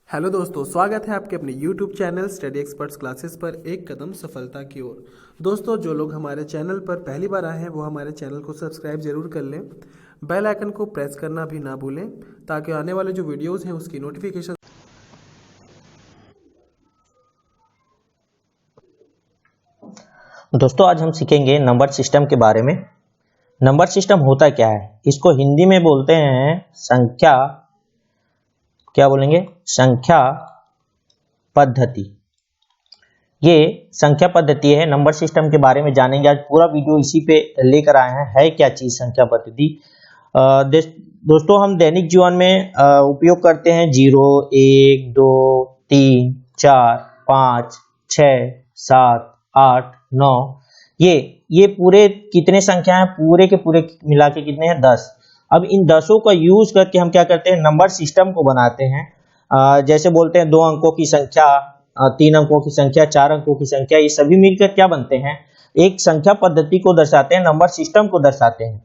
Hello दोस्तों, स्वागत है आपके अपने YouTube channel study experts classes पर एक कदम सफलता की ओर। दोस्तों, जो लोग हमारे चैनल पर पहली बार आए हैं वो हमारे चैनल को सब्सक्राइब जरूर कर लें। बेल आइकन को प्रेस करना भी ना भूलें ताकि आने वाले जो वीडियोस हैं उसकी नोटिफिकेशन। दोस्तों, आज हम सीखेंगे नंबर सिस्टम के बारे में। नंबर सिस्टम होता क्या है, इसको हिंदी में बोलते हैं संख्या, क्या बोलेंगे, संख्या पद्धति। ये संख्या पद्धति है। नंबर सिस्टम के बारे में जानेंगे। आज पूरा वीडियो इसी पे लेकर आए हैं। है क्या चीज संख्या पद्धति? दोस्तों, हम दैनिक जीवन में उपयोग करते हैं 0, 1, 2, 3, 4, 5, 6, 7, 8, 9। ये पूरे कितने संख्या हैं? पूरे के पूरे मिला के कितने हैं? 10। अब इन 10 का यूज करके हम क्या करते हैं, नंबर सिस्टम को बनाते हैं। जैसे बोलते हैं 2 अंकों की संख्या, 3 अंकों की संख्या, 4 अंकों की संख्या, ये सभी मिलकर क्या बनते हैं? एक संख्या पद्धति को दर्शाते हैं, नंबर सिस्टम को दर्शाते हैं।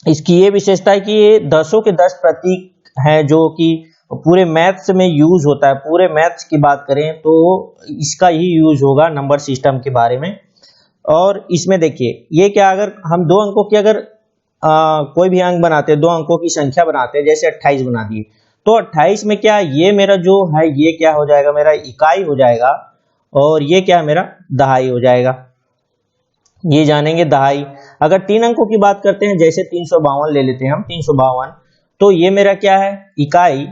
इसकी ये विशेषता है कि ये 10 के 10 प्रतीक हैं जो कि पूरे मैथ्स में यूज होता है। पूरे मैथ्स की बात करें तो इसका ही यूज होगा नंबर सिस्टम के बारे में। और इसमें देखिए, ये क्या, अगर हम 2 अंकों की अगर कोई भी अंक बनाते हैं, 2 अंकों की संख्या बनाते हैं, जैसे 28 बना दिए, तो 28 में क्या, ये मेरा जो है ये क्या हो जाएगा, मेरा इकाई हो जाएगा। और ये क्या है, मेरा दहाई हो जाएगा। ये जानेंगे दहाई। अगर 3 अंकों की बात करते हैं, जैसे 352 ले लेते हैं हम, 352, तो ये मेरा क्या है, इकाई।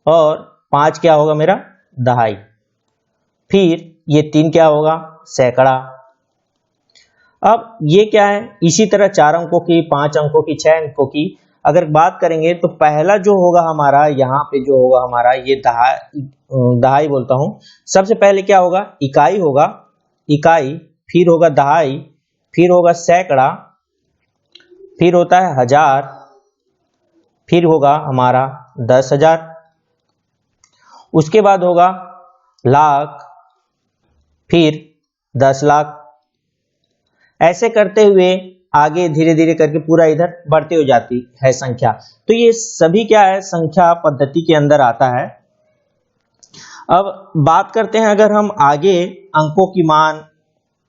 और 5 क्या होगा, मेरा दहाई। फिर ये 3 क्या होगा, सैकड़ा। अब ये क्या है, इसी तरह 4 अंकों की, 5 अंकों की, 6 अंकों की अगर बात करेंगे तो पहला जो होगा हमारा, यहाँ पे जो होगा हमारा, ये दहाई बोलता हूं। सबसे पहले क्या होगा, इकाई होगा, इकाई, फिर होगा दहाई, फिर होगा सैकड़ा, फिर होता है 1000, फिर होगा हमारा 10,000, उसके बाद होगा लाख, फिर 10 लाख। ऐसे करते हुए आगे धीरे धीरे करके पूरा इधर बढ़ती हो जाती है संख्या। तो ये सभी क्या है, संख्या पद्धति के अंदर आता है। अब बात करते हैं, अगर हम आगे अंकों की मान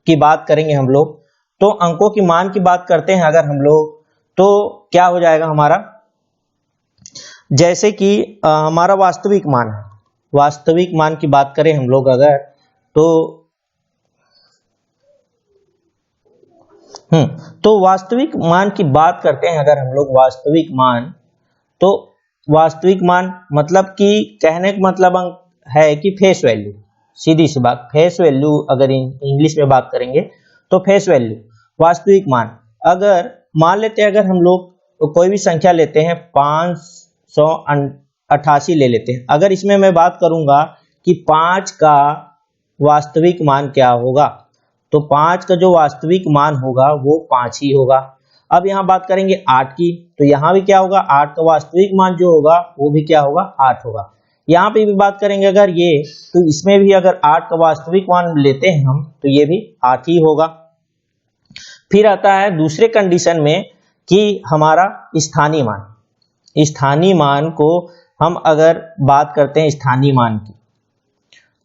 की बात करेंगे हम लोग, तो अंकों की मान की बात करते हैं अगर हम लोग, तो क्या हो जाएगा हमारा, जैसे कि हमारा वास्तविक मान है। वास्तविक मान की बात करें हम लोग अगर, तो वास्तविक मान की बात करते हैं अगर हम लोग, वास्तविक मान, तो वास्तविक मान मतलब कि कहने का मतलब है कि फेस वैल्यू, सीधी सी बात, फेस वैल्यू। अगर इंग्लिश में बात करेंगे तो फेस वैल्यू, वास्तविक मान। अगर मान लेते हैं, अगर हम लोग कोई भी संख्या लेते हैं, 588 ले लेते हैं। अगर इसमें मैं बात करूंगा कि 5 का वास्तविक मान क्या होगा, तो 5 का जो वास्तविक मान होगा वो 5 ही होगा। अब यहाँ बात करेंगे 8 की, तो यहाँ भी क्या होगा, 8 का वास्तविक मान जो होगा वो भी क्या होगा, 8 होगा। यहाँ पे भी बात करेंगे अगर ये, तो इसमें भी अगर 8 का वास्तविक मान लेते हैं हम, तो ये भी 8 ही होगा। फिर आता है दूसरे कंडीशन में कि हमारा स्थानीय मान। स्थानीय मान को हम अगर बात करते हैं, स्थानीय मान की,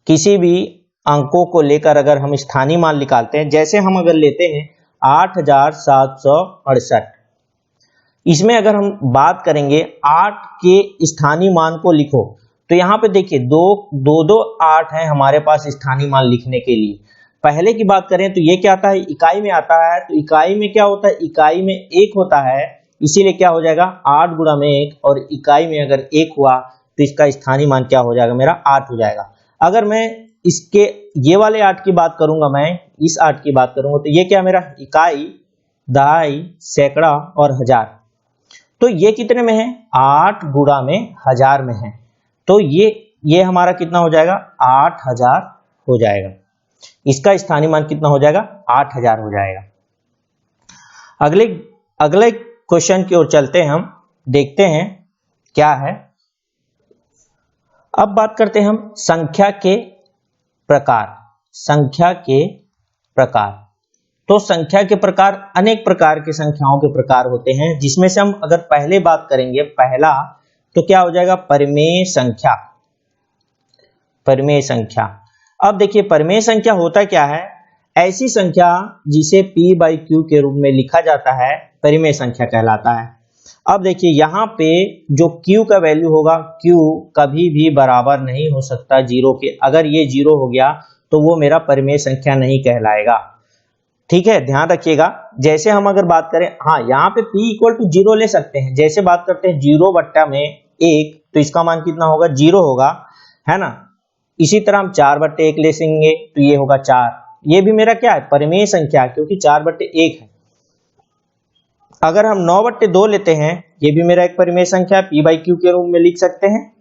किसी भी अंकों को लेकर अगर हम स्थानीय मान निकालते हैं, जैसे हम अगर लेते हैं 8768, इसमें अगर हम बात करेंगे 8 के स्थानीय मान को लिखो, तो यहाँ पे देखिए दो 8 है हमारे पास स्थानीय मान लिखने के लिए। पहले की बात करें तो ये क्या आता है, इकाई में आता है। तो इकाई में क्या होता है, इकाई में 1 होता है, इसीलिए क्या हो जाएगा, 8 गुणा में 1। और इकाई में अगर 1 हुआ तो इसका स्थानीय मान क्या हो जाएगा, मेरा 8 हो जाएगा। अगर मैं इसके ये वाले 8 की बात करूंगा, मैं इस 8 की बात करूंगा, तो ये क्या मेरा, इकाई, दहाई, सैकड़ा और 1000। तो ये कितने में है, 8 गुणा में 1000 में है। तो ये हमारा कितना हो जाएगा, 8000 हो जाएगा। इसका स्थानीय मान कितना हो जाएगा, 8000 हो जाएगा। अगले क्वेश्चन की ओर चलते हैं, हम देखते हैं क्या है। अब बात करते हैं हम संख्या के प्रकार। संख्या के प्रकार, तो संख्या के प्रकार, अनेक प्रकार की संख्याओं के प्रकार होते हैं, जिसमें से हम अगर पहले बात करेंगे, पहला तो क्या हो जाएगा, परिमेय संख्या। परिमेय संख्या। अब देखिए परिमेय संख्या होता क्या है, ऐसी संख्या जिसे p/q के रूप में लिखा जाता है परिमेय संख्या कहलाता है। अब देखिए यहाँ पे जो q का वैल्यू होगा, q कभी भी बराबर नहीं हो सकता जीरो के। अगर ये जीरो हो गया तो वो मेरा परिमेय संख्या नहीं कहलाएगा। ठीक है, ध्यान रखिएगा। जैसे हम अगर बात करें, हाँ यहाँ पे p = 0 ले सकते हैं। जैसे बात करते हैं 0/1, तो इसका मान कितना होगा, 0 होगा, है ना। इसी तरह हम 4/1 ले लेंगे तो ये होगा 4। ये भी मेरा क्या है, परिमेय संख्या, क्योंकि 4/1 है। अगर हम 9/2 लेते हैं, ये भी मेरा एक परिमेय संख्या है, p/q के रूप में लिख सकते हैं।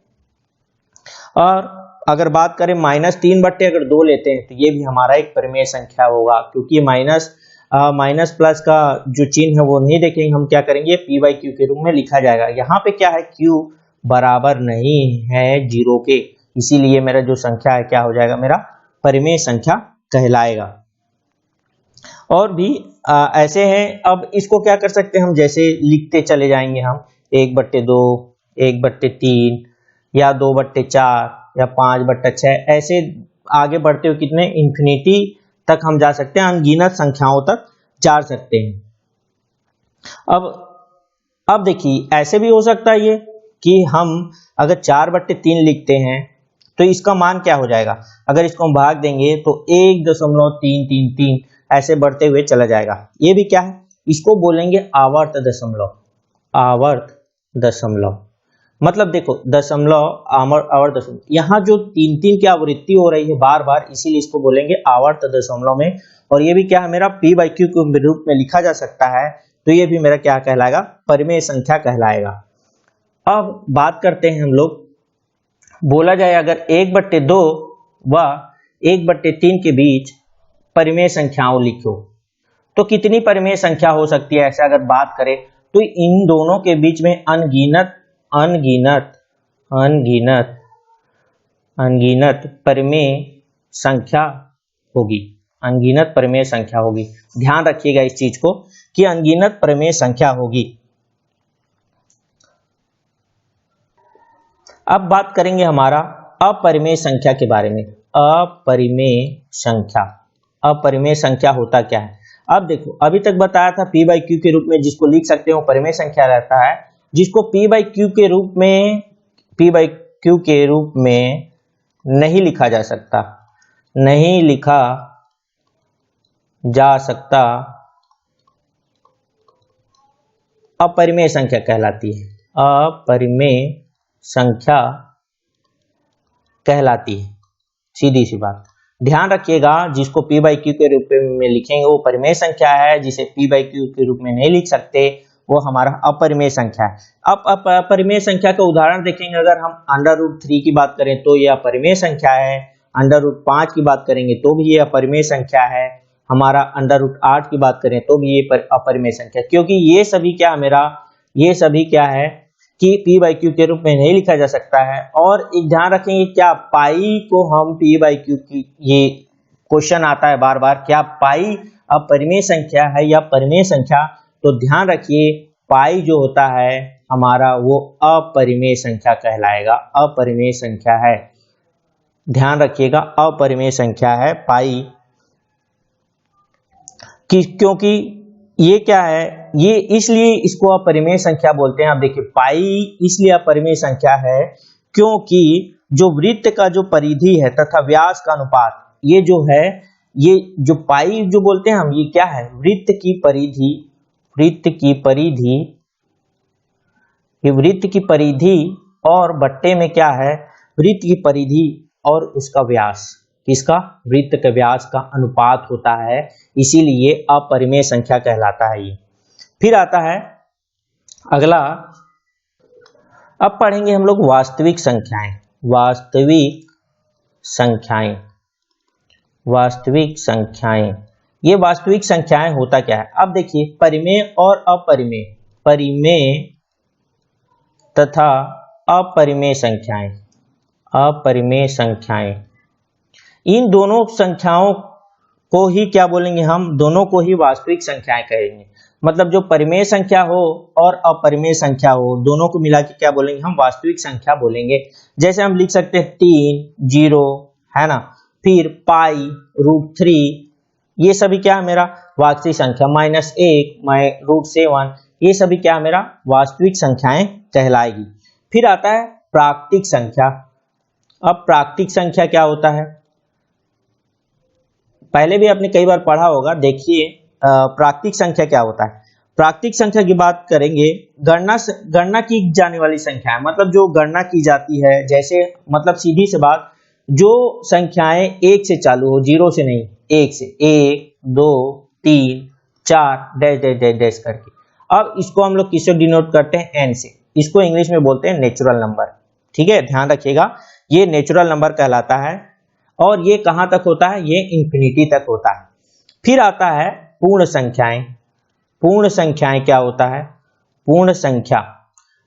और अगर बात करें -3/2 लेते हैं तो ये भी हमारा एक परिमेय संख्या होगा, क्योंकि माइनस प्लस का जो चिन्ह है वो नहीं देखेंगे, हम क्या करेंगे, p/q के रूप में लिखा जाएगा। यहाँ पे क्या है, q बराबर नहीं है 0 के, इसीलिए मेरा जो संख्या है क्या हो जाएगा, मेरा परिमेय संख्या कहलाएगा। और भी ऐसे हैं। अब इसको क्या कर सकते हैं हम, जैसे लिखते चले जाएंगे हम 1/2, 1/3 या 2/4 या 5/6, ऐसे आगे बढ़ते हुए कितने इंफिनिटी तक हम जा सकते हैं, अनगिनत संख्याओं तक जा सकते हैं। अब देखिए ऐसे भी हो सकता है ये कि हम अगर 4/3 लिखते हैं तो इसका मान क्या हो जाएगा, अगर इसको हम भाग देंगे तो 1.333 ऐसे बढ़ते हुए चला जाएगा। ये भी क्या है, इसको बोलेंगे आवर्त दशमलव। आवर्त दशमलव मतलब देखो दशमलव, आवर्त दशमलव, यहाँ जो 3 की आवृत्ति हो रही है बार बार, इसीलिए इसको बोलेंगे आवर्त दशमलव में। और ये भी क्या है, मेरा p/q के रूप में लिखा जा सकता है, तो ये भी मेरा क्या कहलाएगा, परिमेय संख्या कहलाएगा। अब बात करते हैं हम लोग, बोला जाए अगर 1/2 व 1/3 के बीच परिमेय संख्याओं लिखो तो कितनी परिमेय संख्या हो सकती है। ऐसे अगर बात करें तो इन दोनों के बीच में अनगिनत परिमेय संख्या होगी। अनगिनत परिमेय संख्या होगी, ध्यान रखिएगा इस चीज को कि अनगिनत परिमेय संख्या होगी। अब बात करेंगे हमारा अपरिमेय संख्या के बारे में। अपरिमेय संख्या होता क्या है। अब देखो अभी तक बताया था p/q के रूप में जिसको लिख सकते हो परिमेय संख्या रहता है, जिसको p/q के रूप में नहीं लिखा जा सकता, अपरिमेय संख्या कहलाती है। अपरिमेय संख्या कहलाती है, सीधी सी बात। ध्यान रखिएगा, जिसको p/q के रूप में लिखेंगे वो परिमेय संख्या है, जिसे p/q के रूप में नहीं लिख सकते वो हमारा अपरिमेय संख्या है। अब अपरिमेय संख्या का उदाहरण देखेंगे। अगर हम √3 की बात करें तो ये अपरिमेय संख्या है, √5 की बात करेंगे तो भी ये अपरिमेय संख्या है, हमारा √8 की बात करें तो भी ये अपरिमेय संख्या, क्योंकि ये सभी क्या है कि p/q के रूप में नहीं लिखा जा सकता है। और एक ध्यान रखेंगे, क्या पाई को हम p/q की, ये क्वेश्चन आता है बार बार, क्या पाई अपरिमेय संख्या है या परिमेय संख्या, तो ध्यान रखिए पाई जो होता है हमारा वो अपरिमेय संख्या कहलाएगा, अपरिमेय संख्या है। ध्यान रखिएगा अपरिमेय संख्या है पाई क्योंकि ये क्या है, ये इसलिए इसको अपरिमेय संख्या बोलते हैं। आप देखिए पाई इसलिए अपरिमेय संख्या है क्योंकि जो वृत्त का जो परिधि है तथा व्यास का अनुपात, ये जो है, ये जो पाई जो बोलते हैं हम, ये क्या है, वृत्त की परिधि और बट्टे में क्या है, वृत्त की परिधि और उसका व्यास, किसका, वृत्त के व्यास का अनुपात होता है, इसीलिए अपरिमेय संख्या कहलाता है ये। फिर आता है अगला, अब पढ़ेंगे हम लोग वास्तविक संख्याएं। ये वास्तविक संख्याएं होता क्या है। अब देखिए परिमेय और अपरिमेय, परिमेय तथा अपरिमेय संख्याएं, इन दोनों संख्याओं को ही क्या बोलेंगे, हम दोनों को ही वास्तविक संख्याएं कहेंगे। मतलब जो परिमेय संख्या हो और अपरिमेय संख्या हो, दोनों को मिला के क्या बोलेंगे, हम वास्तविक संख्या बोलेंगे। जैसे हम लिख सकते हैं 3, 0 है ना, फिर पाई, √3, ये सभी क्या है मेरा वास्तविक संख्या, -1, √7, ये सभी क्या है मेरा वास्तविक संख्याएं कहलाएगी। फिर आता है प्राकृतिक संख्या। अब प्राकृतिक संख्या क्या होता है, पहले भी आपने कई बार पढ़ा होगा। देखिए प्राकृतिक संख्या क्या होता है। प्राकृतिक संख्या की बात करेंगे, गणना की जाने वाली संख्या है, मतलब जो गणना की जाती है। जैसे मतलब सीधी सी बात, जो संख्याएं 1 से चालू हो, 0 से नहीं, 1 से, 1, 2, 3, 4 डैश डैश डैश डैश करके। अब इसको हम लोग किससे डिनोट करते हैं, n से। इसको इंग्लिश में बोलते हैं नेचुरल नंबर। ठीक है, ध्यान रखिएगा, ये नेचुरल नंबर कहलाता है। और ये कहां तक होता है, ये इंफिनिटी तक होता है। फिर आता है पूर्ण संख्याएं। पूर्ण संख्याएं क्या होता है, पूर्ण संख्या।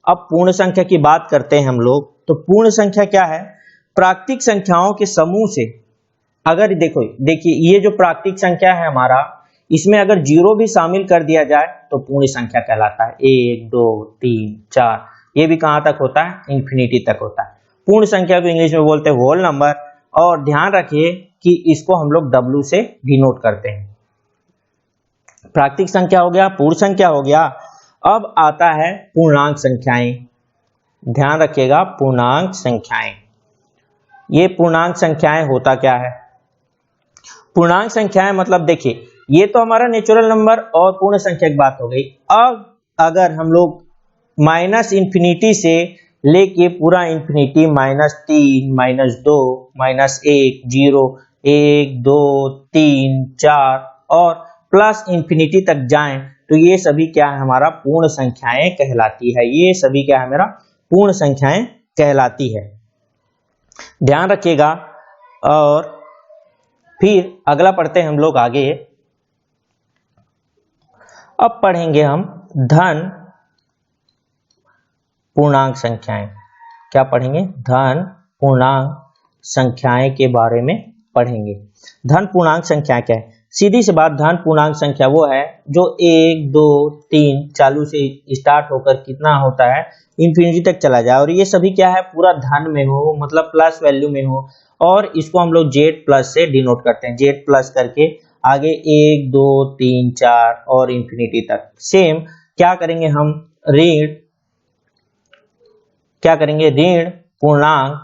अब पूर्ण संख्या की बात करते हैं हम लोग, तो पूर्ण संख्या क्या है, प्राकृतिक संख्याओं के समूह से अगर देखिए ये जो प्राकृतिक संख्या है हमारा, इसमें अगर 0 भी शामिल कर दिया जाए तो पूर्ण संख्या कहलाता है। 1, 2, 3, 4, ये भी कहां तक होता है, इंफिनिटी तक होता है। पूर्ण संख्या को इंग्लिश में बोलते हैं होल नंबर। और ध्यान रखिए कि इसको हम लोग W से डिनोट करते हैं। प्राकृतिक संख्या हो गया, पूर्ण संख्या हो गया। अब आता है पूर्णांक संख्याएं। ध्यान रखिएगा, पूर्णांक संख्याएं। ये पूर्णांक संख्याएं होता क्या है, पूर्णांक संख्याएं मतलब देखिए, ये तो हमारा नेचुरल नंबर और पूर्ण संख्या की बात हो गई। अब अगर हम लोग -इंफिनिटी से लेके पूरा इंफिनिटी, -3, -2, -1, 0, 1, 2, 3, 4 और प्लस इंफिनिटी तक जाएं, तो ये सभी क्या है, हमारा पूर्ण संख्याएं कहलाती है। ये सभी क्या है, मेरा पूर्ण संख्याएं कहलाती है। ध्यान रखिएगा। और फिर अगला पढ़ते हैं हम लोग आगे। अब पढ़ेंगे हम धन पूर्णांक संख्याएं। क्या पढ़ेंगे, धन पूर्णांक संख्याएं के बारे में पढ़ेंगे। धन पूर्णांक संख्या क्या है, सीधी सी बात, धन पूर्णांक संख्या वो है जो 1, 2, 3 चालू से स्टार्ट होकर कितना होता है, इंफिनिटी तक चला जाए। और ये सभी क्या है, पूरा धन में हो, मतलब प्लस वैल्यू में हो। और इसको हम लोग Z+ से डिनोट करते हैं, Z+ करके आगे 1, 2, 3, 4 और इंफिनिटी तक। सेम क्या करेंगे हम, ऋण क्या करेंगे, ऋण पूर्णांक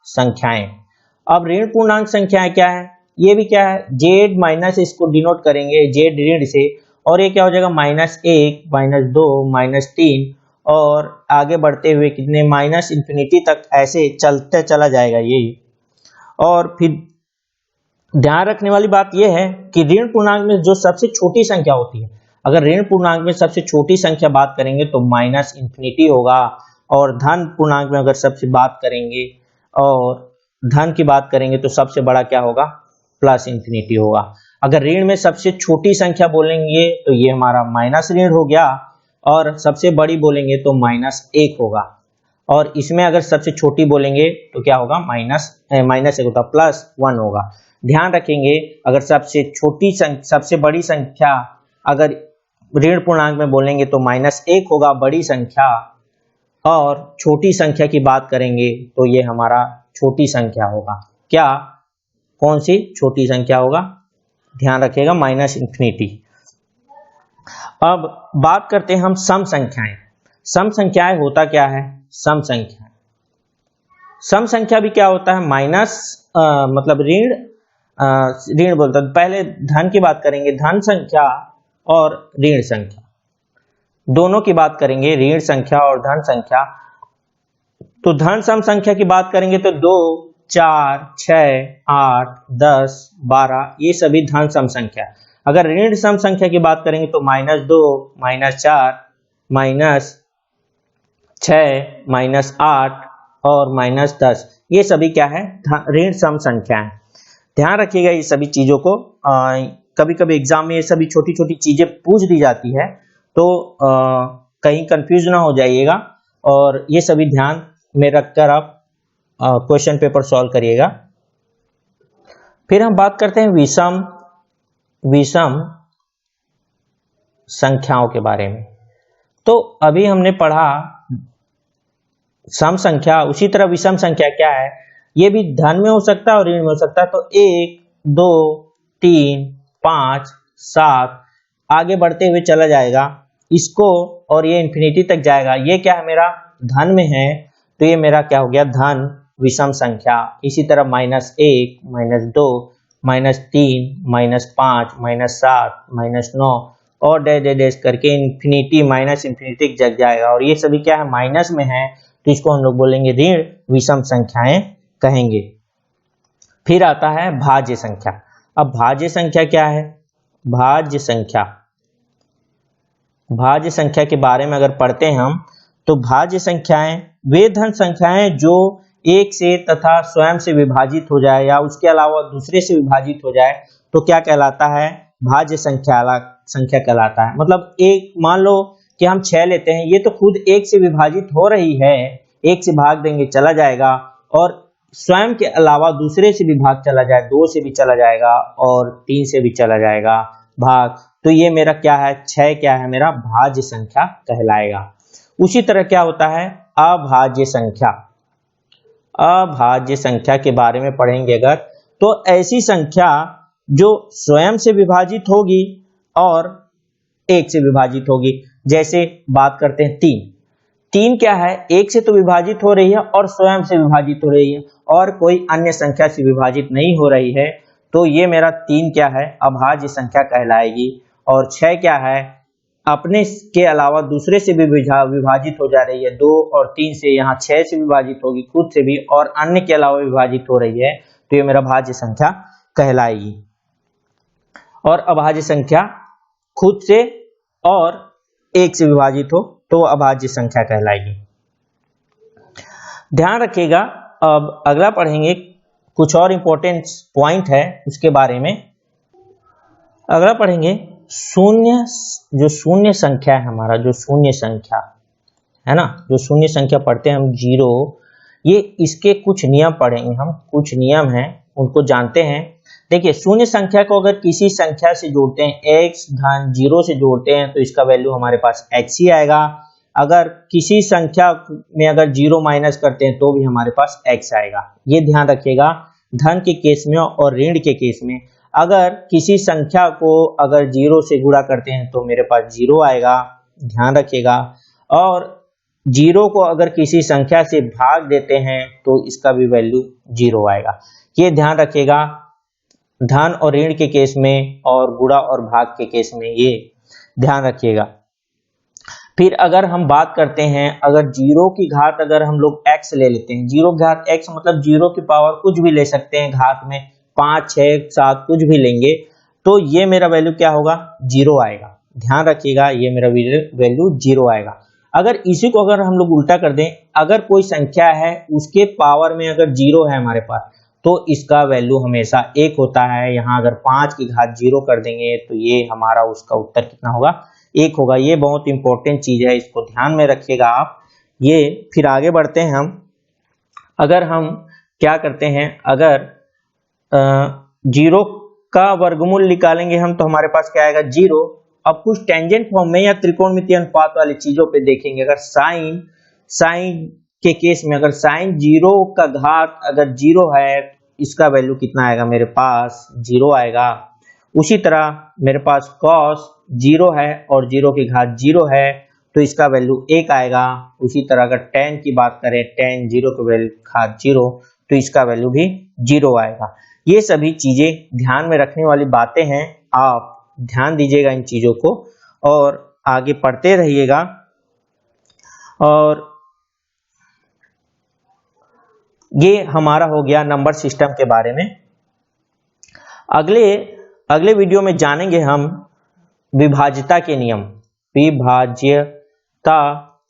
संख्याएं। अब ऋण पूर्णांक संख्याएं क्या है, ये भी क्या है, Z- इसको डिनोट करेंगे Z ऋण से। और ये क्या हो जाएगा, -1, -2, -3 और आगे बढ़ते हुए कितने, इंफिनिटी तक ऐसे चलते चला जाएगा ये। और फिर ध्यान रखने वाली बात यह है कि ऋण पूर्णांक में जो सबसे छोटी संख्या होती है, अगर ऋण पूर्णांक में सबसे छोटी संख्या बात करेंगे तो -इंफिनिटी होगा। और धन पूर्णांक में अगर सबसे बात करेंगे और धन की बात करेंगे तो सबसे बड़ा क्या होगा, +इंफिनिटी होगा। अगर ऋण में सबसे छोटी संख्या बोलेंगे तो ये हमारा माइनस ऋण हो गया, और सबसे बड़ी बोलेंगे तो -1 होगा। और इसमें अगर सबसे छोटी बोलेंगे तो क्या होगा, -1 होता, +1 होगा। ध्यान रखेंगे, अगर सबसे बड़ी संख्या अगर ऋण पूर्णांक में बोलेंगे तो -1 होगा बड़ी संख्या, और छोटी संख्या की बात करेंगे तो ये हमारा छोटी संख्या होगा। क्या, कौन सी छोटी संख्या होगा, ध्यान रखिएगा, -इंफिनिटी। अब बात करते हैं हम सम संख्याएं। सम संख्याएं होता क्या है, सम संख्या भी क्या होता है, मतलब ऋण बोलता है। पहले धन की बात करेंगे, धन संख्या और ऋण संख्या दोनों की बात करेंगे, ऋण संख्या और धन संख्या। तो धन सम संख्या की बात करेंगे तो 2, 4, 6, 8, 10, 12 ये सभी धन सम संख्या। अगर ऋण सम संख्या की बात करेंगे तो -2, -4, -6, -8 और -10 ये सभी क्या है, ऋण सम संख्या है। ध्यान रखिएगा ये सभी चीजों को, कभी कभी एग्जाम में ये सभी छोटी छोटी चीजें पूछ दी जाती है, तो कहीं कंफ्यूज ना हो जाइएगा। और ये सभी ध्यान में रखकर आप क्वेश्चन पेपर सॉल्व करिएगा। फिर हम बात करते हैं विषम संख्याओं के बारे में। तो अभी हमने पढ़ा सम संख्या, उसी तरह विषम संख्या क्या है, ये भी धन में हो सकता है और ऋण में हो सकता है। तो 1 2 3 5 7 आगे बढ़ते हुए चला जाएगा इसको, और ये इन्फिनिटी तक जाएगा। ये क्या है, मेरा धन में है, तो ये मेरा क्या हो गया, धन विषम संख्या। इसी तरह -1 -2 -3 -5 -7 -9 और डैश करके इन्फिनिटी माइनस इन्फिनिटी जग जाएगा। और ये सभी क्या है, माइनस में है, तो इसको हम लोग बोलेंगे ऋण विषम संख्याएं कहेंगे। फिर आता है भाज्य संख्या। अब भाज्य संख्या क्या है, भाज्य संख्या के बारे में अगर पढ़ते हैं हम, तो भाज्य संख्याएं वे धन संख्याएं जो एक से तथा स्वयं से विभाजित हो जाए या उसके अलावा दूसरे से विभाजित हो जाए तो क्या कहलाता है, भाज्य संख्या कहलाता है। मतलब एक मान लो कि हम 6 लेते हैं, ये तो खुद 1 से विभाजित हो रही है, 1 से भाग देंगे चला जाएगा, और स्वयं के अलावा दूसरे से भी भाग चला जाए, 2 से भी चला जाएगा और 3 से भी चला जाएगा भाग, तो ये मेरा क्या है, 6 क्या है, मेरा भाज्य संख्या कहलाएगा। उसी तरह क्या होता है, अभाज्य संख्या। अभाज्य संख्या के बारे में पढ़ेंगे अगर, तो ऐसी संख्या जो स्वयं से विभाजित होगी और 1 से विभाजित होगी। जैसे बात करते हैं 3 क्या है, 1 से तो विभाजित हो रही है और स्वयं से विभाजित हो रही है और कोई अन्य संख्या से विभाजित नहीं हो रही है, तो ये मेरा 3 क्या है, अभाज्य संख्या कहलाएगी। और 6 क्या है, अपने के अलावा दूसरे से भी विभाजित हो जा रही है, 2 और 3 से, यहाँ 6 से विभाजित होगी, खुद से भी और अन्य के अलावा विभाजित हो रही है, तो ये मेरा भाज्य संख्या कहलाएगी। और अभाज्य संख्या खुद से और 1 से विभाजित हो तो अभाज्य संख्या कहलाएगी। ध्यान रखिएगा, अब अगला पढ़ेंगे, कुछ और इंपॉर्टेंट पॉइंट है उसके बारे में। अगला पढ़ेंगे शून्य, जो शून्य संख्या है हमारा, जो शून्य संख्या है ना, जो शून्य संख्या पढ़ते हैं हम 0, ये इसके कुछ नियम पढ़ेंगे हम, कुछ नियम हैं उनको जानते हैं। देखिए, शून्य संख्या को अगर किसी संख्या से जोड़ते हैं, x धन 0 से जोड़ते हैं, तो इसका वैल्यू हमारे पास x ही आएगा। अगर किसी संख्या में अगर 0 माइनस करते हैं तो भी हमारे पास x आएगा। ये ध्यान रखिएगा, धन के केस में और ऋण के केस में अगर किसी संख्या को अगर 0 से गुणा करते हैं तो मेरे पास 0 आएगा, ध्यान रखिएगा। और 0 को अगर किसी संख्या से भाग देते हैं तो इसका भी वैल्यू 0 आएगा। ये ध्यान रखिएगा, धन और ऋण के केस में और गुणा और भाग के केस में, ये ध्यान रखिएगा। फिर अगर हम बात करते हैं, अगर 0 की घात अगर हम लोग x ले लेते हैं, 0 की घात x मतलब 0 की पावर कुछ भी ले सकते हैं घात में, 5 6 7 कुछ भी लेंगे, तो ये मेरा वैल्यू क्या होगा, 0 आएगा। ध्यान रखिएगा, ये मेरा वैल्यू 0 आएगा। अगर इसी को अगर हम लोग उल्टा कर दें, अगर कोई संख्या है उसके पावर में अगर 0 है हमारे पास, तो इसका वैल्यू हमेशा 1 होता है। यहाँ अगर 5 की घात 0 कर देंगे तो ये हमारा उसका उत्तर कितना होगा, 1 होगा। ये बहुत इंपॉर्टेंट चीज है, इसको ध्यान में रखिएगा आप। ये फिर आगे बढ़ते हैं हम, अगर हम क्या करते हैं, अगर 0 का वर्गमूल निकालेंगे हम तो हमारे पास क्या आएगा, 0। अब कुछ टेंजेंट फॉर्म में या त्रिकोणमितीय अनुपात वाली चीजों पे देखेंगे, अगर साइन के केस में अगर साइन 0 का घात अगर 0 है, इसका वैल्यू कितना आएगा, मेरे पास 0 आएगा। उसी तरह मेरे पास कॉस 0 है और 0 की घात 0 है, तो इसका वैल्यू 1 आएगा। उसी तरह अगर tan की बात करें, tan 0 की वैल्यू घात 0, तो इसका वैल्यू भी 0 आएगा। ये सभी चीजें ध्यान में रखने वाली बातें हैं, आप ध्यान दीजिएगा इन चीजों को और आगे पढ़ते रहिएगा। और ये हमारा हो गया नंबर सिस्टम के बारे में। अगले वीडियो में जानेंगे हम विभाज्यता के नियम, विभाज्यता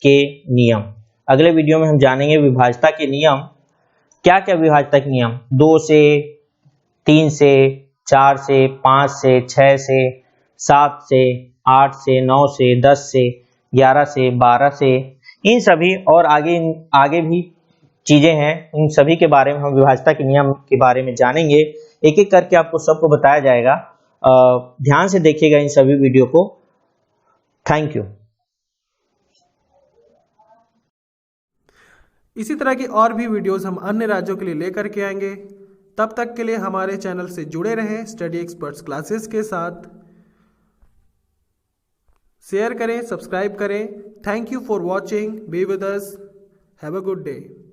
के नियम। अगले वीडियो में हम जानेंगे विभाज्यता के नियम, क्या क्या विभाज्यता के नियम, 2 से, 3 से, 4 से, 5 से, 6 से, 7 से, 8 से, 9 से, 10 से, 11 से, 12 से, इन सभी और आगे भी चीजें हैं, उन सभी के बारे में हम विभाज्यता के नियम के बारे में जानेंगे एक एक करके आपको सबको बताया जाएगा। ध्यान से देखिएगा इन सभी वीडियो को। Thank you. इसी तरह की और भी वीडियोस हम अन्य राज्यों के लिए लेकर के आएंगे। तब तक के लिए हमारे चैनल से जुड़े रहें स्टडी एक्सपर्ट्स क्लासेस के साथ। शेयर करें, सब्सक्राइब करें। Thank you for watching. Be with us. Have a good day.